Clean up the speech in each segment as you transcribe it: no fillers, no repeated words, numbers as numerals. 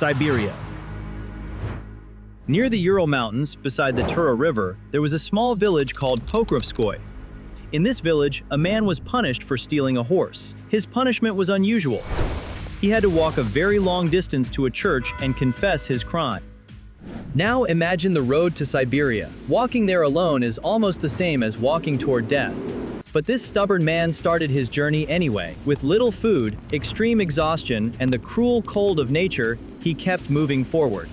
Siberia. Near the Ural Mountains, beside the Tura River, there was a small village called Pokrovskoy. In this village, a man was punished for stealing a horse. His punishment was unusual. He had to walk a very long distance to a church and confess his crime. Now imagine the road to Siberia. Walking there alone is almost the same as walking toward death. But this stubborn man started his journey anyway. With little food, extreme exhaustion, and the cruel cold of nature, he kept moving forward.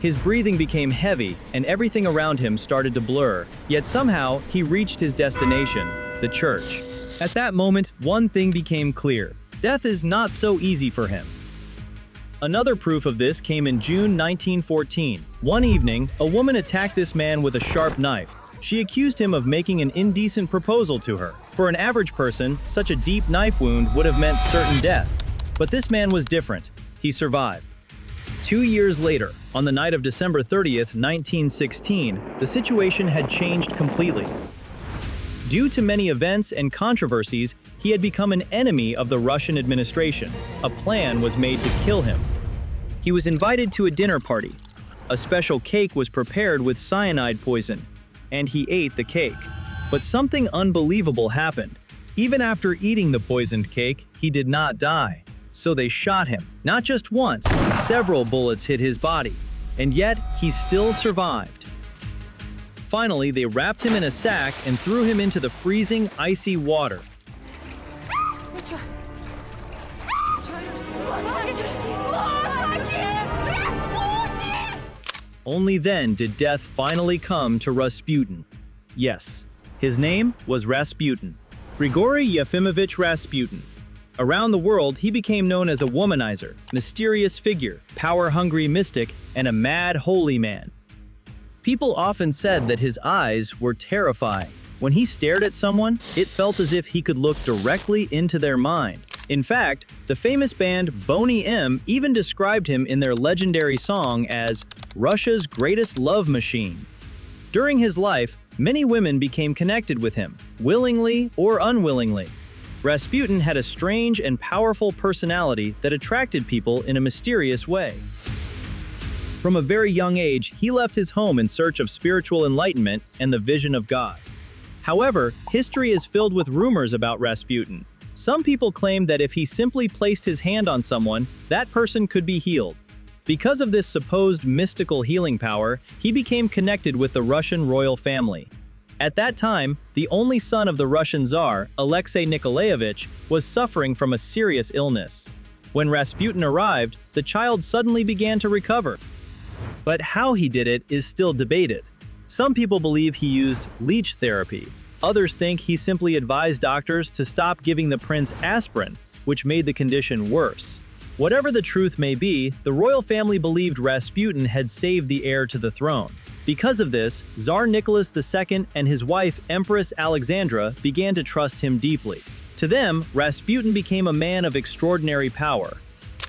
His breathing became heavy, and everything around him started to blur. Yet somehow, he reached his destination, the church. At that moment, one thing became clear. Death is not so easy for him. Another proof of this came in June 1914. One evening, a woman attacked this man with a sharp knife. She accused him of making an indecent proposal to her. For an average person, such a deep knife wound would have meant certain death. But this man was different. He survived. 2 years later, on the night of December 30th, 1916, the situation had changed completely. Due to many events and controversies, he had become an enemy of the Russian administration. A plan was made to kill him. He was invited to a dinner party. A special cake was prepared with cyanide poison, and he ate the cake. But something unbelievable happened. Even after eating the poisoned cake, he did not die. So they shot him. Not just once, several bullets hit his body. And yet, he still survived. Finally, they wrapped him in a sack and threw him into the freezing, icy water. Only then did death finally come to Rasputin. Yes, his name was Rasputin. Grigori Yefimovich Rasputin. Around the world, he became known as a womanizer, mysterious figure, power-hungry mystic, and a mad holy man. People often said that his eyes were terrifying. When he stared at someone, it felt as if he could look directly into their mind. In fact, the famous band Boney M even described him in their legendary song as Russia's greatest love machine. During his life, many women became connected with him, willingly or unwillingly. Rasputin had a strange and powerful personality that attracted people in a mysterious way. From a very young age, he left his home in search of spiritual enlightenment and the vision of God. However, history is filled with rumors about Rasputin. Some people claim that if he simply placed his hand on someone, that person could be healed. Because of this supposed mystical healing power, he became connected with the Russian royal family. At that time, the only son of the Russian Tsar, Alexei Nikolaevich, was suffering from a serious illness. When Rasputin arrived, the child suddenly began to recover. But how he did it is still debated. Some people believe he used leech therapy. Others think he simply advised doctors to stop giving the prince aspirin, which made the condition worse. Whatever the truth may be, the royal family believed Rasputin had saved the heir to the throne. Because of this, Tsar Nicholas II and his wife Empress Alexandra began to trust him deeply. To them, Rasputin became a man of extraordinary power.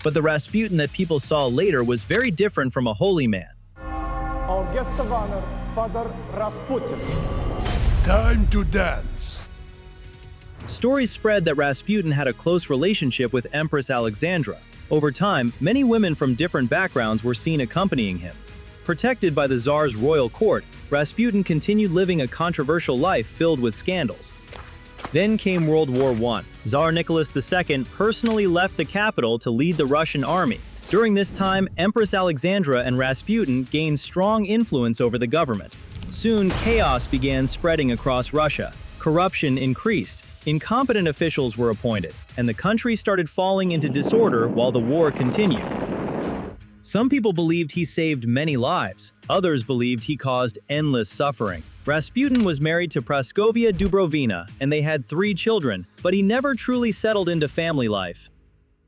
But the Rasputin that people saw later was very different from a holy man. Our guest of honor, Father Rasputin. Time to dance. Stories spread that Rasputin had a close relationship with Empress Alexandra. Over time, many women from different backgrounds were seen accompanying him. Protected by the Tsar's royal court, Rasputin continued living a controversial life filled with scandals. Then came World War I. Tsar Nicholas II personally left the capital to lead the Russian army. During this time, Empress Alexandra and Rasputin gained strong influence over the government. Soon, chaos began spreading across Russia. Corruption increased, incompetent officials were appointed, and the country started falling into disorder while the war continued. Some people believed he saved many lives. Others believed he caused endless suffering. Rasputin was married to Praskovia Dubrovina, and they had 3 children, but he never truly settled into family life.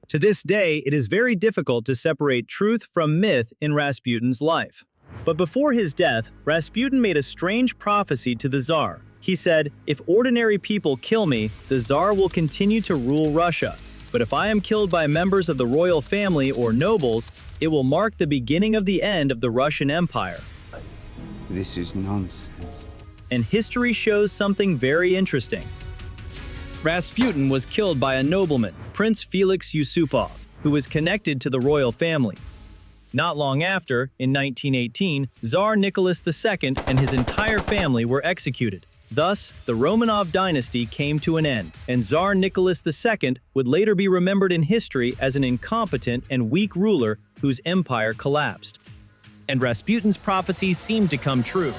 To this day, it is very difficult to separate truth from myth in Rasputin's life. But before his death, Rasputin made a strange prophecy to the Tsar. He said, "If ordinary people kill me, the Tsar will continue to rule Russia. But if I am killed by members of the royal family or nobles, it will mark the beginning of the end of the Russian Empire." This is nonsense. And history shows something very interesting. Rasputin was killed by a nobleman, Prince Felix Yusupov, who was connected to the royal family. Not long after, in 1918, Tsar Nicholas II and his entire family were executed. Thus, the Romanov dynasty came to an end, and Tsar Nicholas II would later be remembered in history as an incompetent and weak ruler whose empire collapsed. And Rasputin's prophecies seemed to come true.